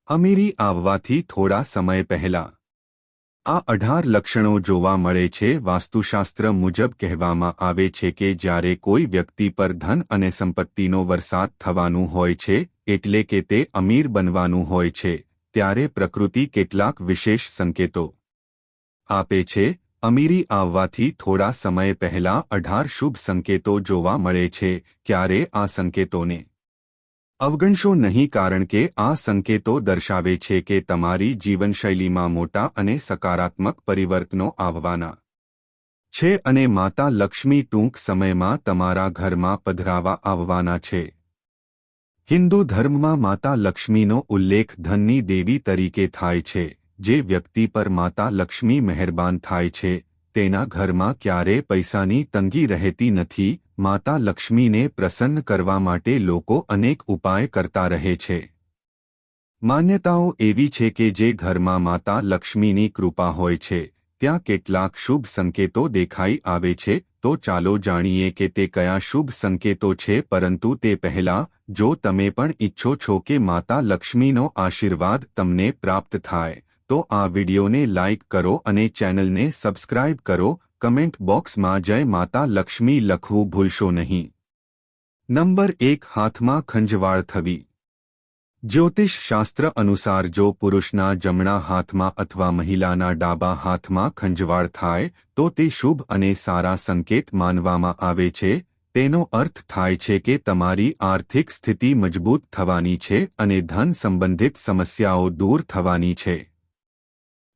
અમીરી આવવાથી થોડા સમય પહેલા આ 18 લક્ષણો જોવા મળે છે. વાસ્તુશાસ્ત્ર મુજબ કહેવામાં આવે છે કે જ્યારે કોઈ વ્યક્તિ પર ધન અને સંપત્તિનો વરસાદ થવાનું હોય છે, એટલે કે તે અમીર બનવાનું હોય છે, ત્યારે પ્રકૃતિ કેટલાક વિશેષ સંકેતો આપે છે. અમીરી આવવાથી થોડા સમય પહેલા 18 શુભ સંકેતો જોવા મળે છે. ક્યારે આ સંકેતોને અવગણશો નહીં, કારણ કે આ સંકેતો દર્શાવે છે કે તમારી જીવનશૈલીમાં મોટા અને સકારાત્મક પરિવર્તનો આવવાના છે અને માતા લક્ષ્મી ટૂંક સમયમાં તમારા ઘરમાં પધરાવા આવવાના છે. હિન્દુ ધર્મમાં માતા લક્ષ્મીનો ઉલ્લેખ ધનની દેવી તરીકે થાય છે. જે વ્યક્તિ પર માતા લક્ષ્મી મહેરબાન થાય છે, તેના ઘરમાં ક્યારેય પૈસાની તંગી રહેતી નથી. માતા લક્ષ્મીને પ્રસન્ન કરવા માટે લોકો અનેક ઉપાય કરતા રહે છે. માન્યતાઓ એવી છે કે જે ઘરમાં માતા લક્ષ્મીની કૃપા હોય છે, ત્યાં કેટલાક શુભ સંકેતો દેખાઈ આવે છે. તો ચાલો જાણીએ કે તે કયા શુભ સંકેતો છે. પરંતુ તે પહેલાં, જો તમે પણ ઈચ્છો છો કે માતા લક્ષ્મીનો આશીર્વાદ તમને પ્રાપ્ત થાય, તો આ વિડિયોને લાઇક કરો અને ચેનલને સબસ્ક્રાઇબ કરો. કમેન્ટ બોક્સમાં જય માતા લક્ષ્મી લખવું ભૂલશો નહીં. નંબર 1. હાથમાં ખંજવાળ થવી. જ્યોતિષ શાસ્ત્ર અનુસાર જો પુરુષના જમણા હાથમાં અથવા મહિલાના ડાબા હાથમાં ખંજવાળ થાય, તો તે શુભ અને સારા સંકેત માનવામાં આવે છે. તેનો અર્થ થાય છે કે તમારી આર્થિક સ્થિતિ મજબૂત થવાની છે અને ધન સંબંધિત સમસ્યાઓ દૂર થવાની છે.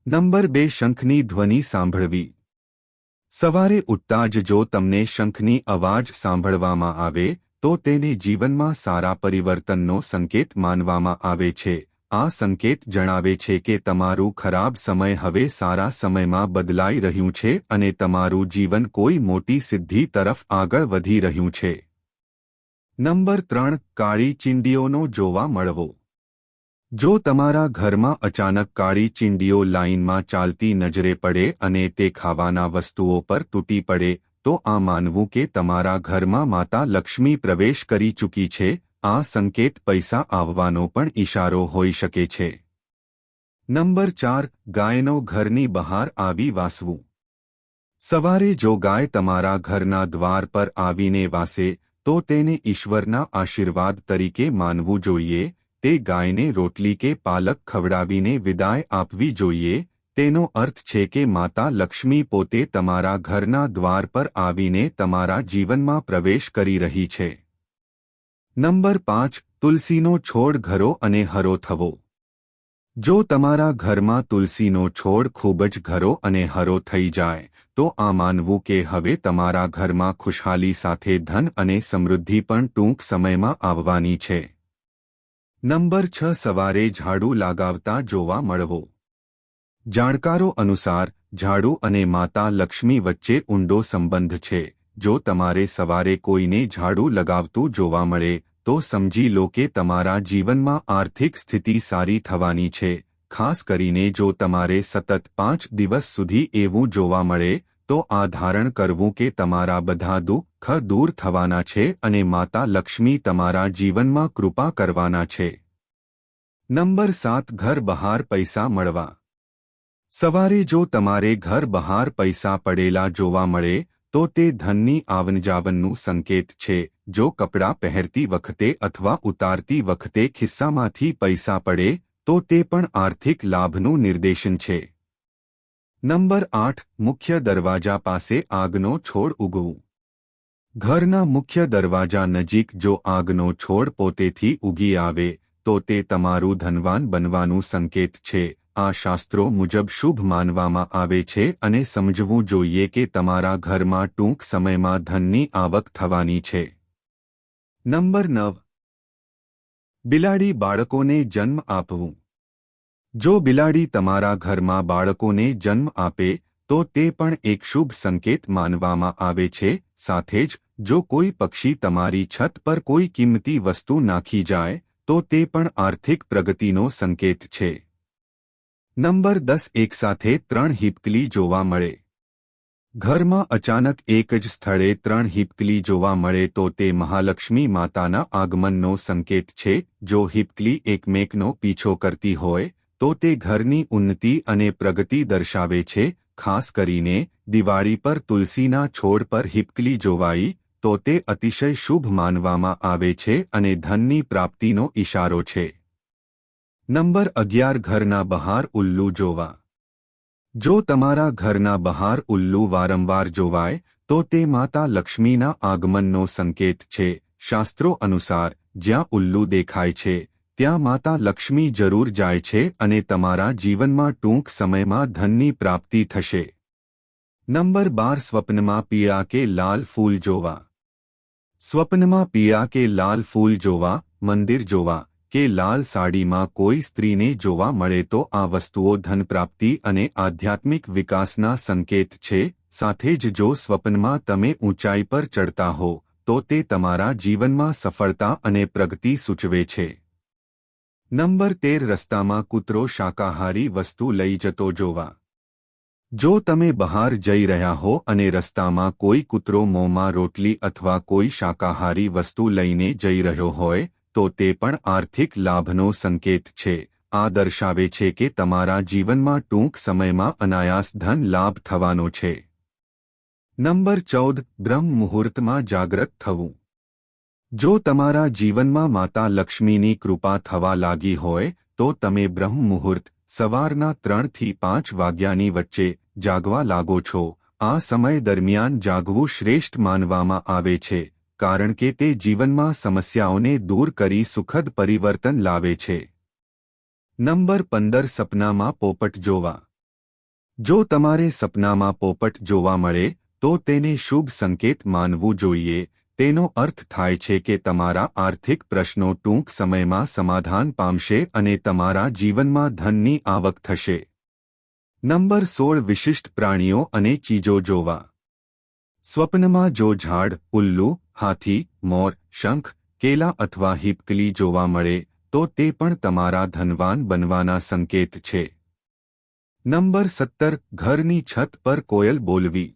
નંબર 2. શંખની ધ્વનિ સાંભળવી. સવારે ઉઠતા જ જો તમને શંખની અવાજ સાંભળવામાં આવે, તો તેને જીવનમાં સારા પરિવર્તનનો સંકેત માનવામાં આવે છે. આ સંકેત જણાવે છે કે તમારું ખરાબ સમય હવે સારા સમયમાં બદલાઈ રહ્યું છે અને તમારું જીવન કોઈ મોટી સિદ્ધિ તરફ આગળ વધી રહ્યું છે. નંબર 3. કાળી ચીંટીઓનો જોવા મળવો. જો તમારા ઘરમાં અચાનક કાળી ચીંટીઓ લાઇનમાં ચાલતી નજરે પડે અને તે ખાવાના વસ્તુઓ પર તૂટી પડે, તો આ માનવું કે તમારા ઘરમાં માતા લક્ષ્મી પ્રવેશ કરી ચૂકી છે. આ સંકેત પૈસા આવવાનો પણ ઇશારો હોઈ શકે છે. નંબર 4. ગાયનો ઘરની બહાર આવી વાસવું. સવારે જો ગાય તમારા ઘરના દ્વાર પર આવીને વાસે, તો તેને ઈશ્વરના આશીર્વાદ તરીકે માનવું જોઈએ. તે ગાયને રોટલી કે પાલક ખવડાવીને વિદાય આપવી જોઈએ. તેનો અર્થ છે કે માતા લક્ષ્મી પોતે તમારા ઘરના દ્વાર પર આવીને તમારા જીવનમાં પ્રવેશ કરી રહી છે. નંબર 5. તુલસીનો છોડ ઘરો અને હરો થવો. જો તમારા ઘરમાં તુલસીનો છોડ ખૂબ જ ઘરો અને હરો થઈ જાય, તો આ માનવું કે હવે તમારા ઘરમાં ખુશહાલી સાથે ધન અને સમૃદ્ધિ પણ ટૂંક સમયમાં આવવાની છે. નંબર 6. સવારે ઝાડુ લગાવતા જોવા મળવો. જાણકારો અનુસાર ઝાડુ અને માતા લક્ષ્મી વચ્ચે ઊંડો સંબંધ છે. જો તમારે સવારે કોઈને ઝાડુ લગાવતું જોવા મળે, તો સમજી લો કે તમારા જીવનમાં આર્થિક સ્થિતિ સારી થવાની છે. ખાસ કરીને જો તમારે સતત 5 દિવસ સુધી એવું જોવા મળે, તો આ ધારણ કરવું કે તમારા બધા દુઃખ દૂર થવાના છે અને માતા લક્ષ્મી તમારા જીવનમાં કૃપા કરવાના છે. નંબર 7. ઘર બહાર પૈસા મળવા. સવારે જો તમારે ઘર બહાર પૈસા પડેલા જોવા મળે, તો તે ધનની આવનજાવનનું સંકેત છે. જો કપડાં પહેરતી વખતે અથવા ઉતારતી વખતે ખિસ્સામાંથી પૈસા પડે, તો તે પણ આર્થિક લાભનું નિર્દેશન છે. નંબર 8. મુખ્ય દરવાજા પાસે આગનો છોડ ઉગવું. ઘરના મુખ્ય દરવાજા નજીક જો આગનો છોડ પોતેથી ઉગી આવે, તો તે તમારું ધનવાન બનવાનું સંકેત છે. આ શાસ્ત્રો મુજબ શુભ માનવામાં આવે છે અને સમજવું જોઈએ કે તમારા ઘરમાં ટૂંક સમયમાં ધનની આવક થવાની છે. નંબર 9. બિલાડી બાળકોને જન્મ આપવું. જો બિલાડી તમારા ઘરમાં બાળકોને જન્મ આપે, તો તે પણ એક શુભ સંકેત માનવામાં આવે છે. સાથે જ જો કોઈ પક્ષી તમારી છત પર કોઈ કિંમતી વસ્તુ નાખી જાય, તો તે પણ આર્થિક પ્રગતિનો સંકેત છે. નંબર 10. એકસાથે 3 હિપકલી જોવા મળે. ઘરમાં અચાનક એક જ સ્થળે 3 હિપકલી જોવા મળે તો તે મહાલક્ષ્મી માતાના આગમનનો સંકેત છે. જો હિપકલી એકમેકનો પીછો કરતી હોય તો તે ઘરની ઉન્નતિ અને પ્રગતિ દર્શાવે છે. ખાસ કરીને દિવાળી પર તુલસીના છોડ પર હિપકલી જોવાઈ તો તે અતિશય શુભ માનવામાં આવે છે અને ધનની પ્રાપ્તિનો ઇશારો છે. નંબર 11 ઘરના બહાર ઉલ્લુ જોવા. જો તમારા ઘરના બહાર ઉલ્લુ વારંવાર જોવાય તો તે માતા લક્ષ્મીના આગમનનો સંકેત છે. શાસ્ત્રો અનુસાર જ્યાં ઉલ્લુ દેખાય છે ત્યાં માતા લક્ષ્મી જરૂર જાય છે અને તમારા જીવનમાં ટૂંક સમયમાં ધનની પ્રાપ્તિ થશે. નંબર 12 સ્વપ્નમાં પીળા કે લાલ ફૂલ જોવા. સ્વપ્નમાં પીળા કે લાલ ફૂલ જોવા, મંદિર જોવા કે લાલ સાડીમાં કોઈ સ્ત્રીને જોવા મળે તો આ વસ્તુઓ ધન પ્રાપ્તિ અને આધ્યાત્મિક વિકાસના સંકેત છે. સાથે જ જો સ્વપ્નમાં તમે ઊંચાઈ પર ચડતા હો તો તે તમારા જીવનમાં સફળતા અને પ્રગતિ સૂચવે છે. નંબર 13 રસ્તામાં કૂતરો શાકાહારી વસ્તુ લઈ જતો જોવા. જો તમે બહાર જઈ રહ્યા હો અને રસ્તામાં કોઈ કૂતરો મોંમાં રોટલી અથવા કોઈ શાકાહારી વસ્તુ લઈને જઈ રહ્યો હોય તો તે પણ આર્થિક લાભનો સંકેત છે. આ દર્શાવે છે કે તમારા જીવનમાં ટૂંક સમયમાં અનાયાસ ધન લાભ થવાનો છે. નંબર 14 બ્રહ્મ મુહૂર્તમાં જાગ્રત થવું. જો તમારા જીવનમાં માતા લક્ષ્મીની કૃપા થવા લાગી હોય તો તમે બ્રહ્મ મુહૂર્ત સવારના 3 થી 5 વાગ્યાની વચ્ચે જાગવા લાગો છો. આ સમય દરમિયાન જાગવું શ્રેષ્ઠ માનવામાં આવે છે કારણ કે તે જીવનમાં સમસ્યાઓને દૂર કરી સુખદ પરિવર્તન લાવે છે. નંબર 15 સપનામાં પોપટ જોવા. જો તમારે સપનામાં પોપટ જોવા મળે તો તેને શુભ સંકેત માનવું જોઈએ. તેનો અર્થ થાય છે કે તમારા આર્થિક પ્રશ્નો ટૂંક સમયમાં સમાધાન પામશે અને તમારા જીવનમાં ધનની આવક થશે. નંબર 16 વિશિષ્ટ પ્રાણીઓ અને ચીજો જોવા. સ્વપ્નમાં જો ઝાડ, ઉલ્લુ, હાથી, મોર, શંખ, કેલા અથવા હિપકલી જોવા મળે તો તે પણ તમારા ધનવાન બનવાના સંકેત છે. નંબર 17 ઘરની છત પર કોયલ બોલવી.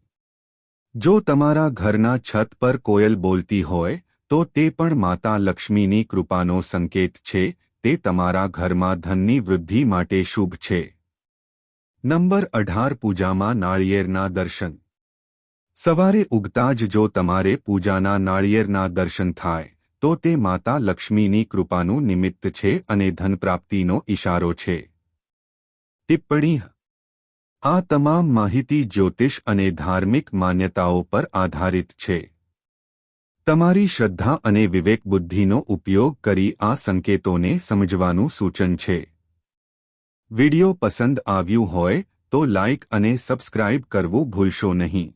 જો તમારા ઘરના છત પર કોયલ બોલતી હોય તો તે પણ માતા લક્ષ્મીની કૃપાનો સંકેત છે. તે તમારા ઘરમાં ધનની વૃદ્ધિ માટે શુભ છે. નંબર 18 પૂજામાં નાળિયેરના દર્શન. સવારે ઉગતા જ જો તમારે પૂજાના નાળિયેરના દર્શન થાય તો તે માતા લક્ષ્મીની કૃપાનું નિમિત્ત છે અને ધનપ્રાપ્તિનો ઇશારો છે. ટિપ્પણી. આ તમામ માહિતી જ્યોતિષ અને ધાર્મિક માન્યતાઓ પર આધારિત છે. તમારી શ્રદ્ધા અને વિવેક બુદ્ધિનો ઉપયોગ કરી આ સંકેતોને સમજવાનું સૂચન છે. વિડિયો પસંદ આવ્યું હોય તો લાઇક અને સબસ્ક્રાઇબ કરવું ભૂલશો નહીં.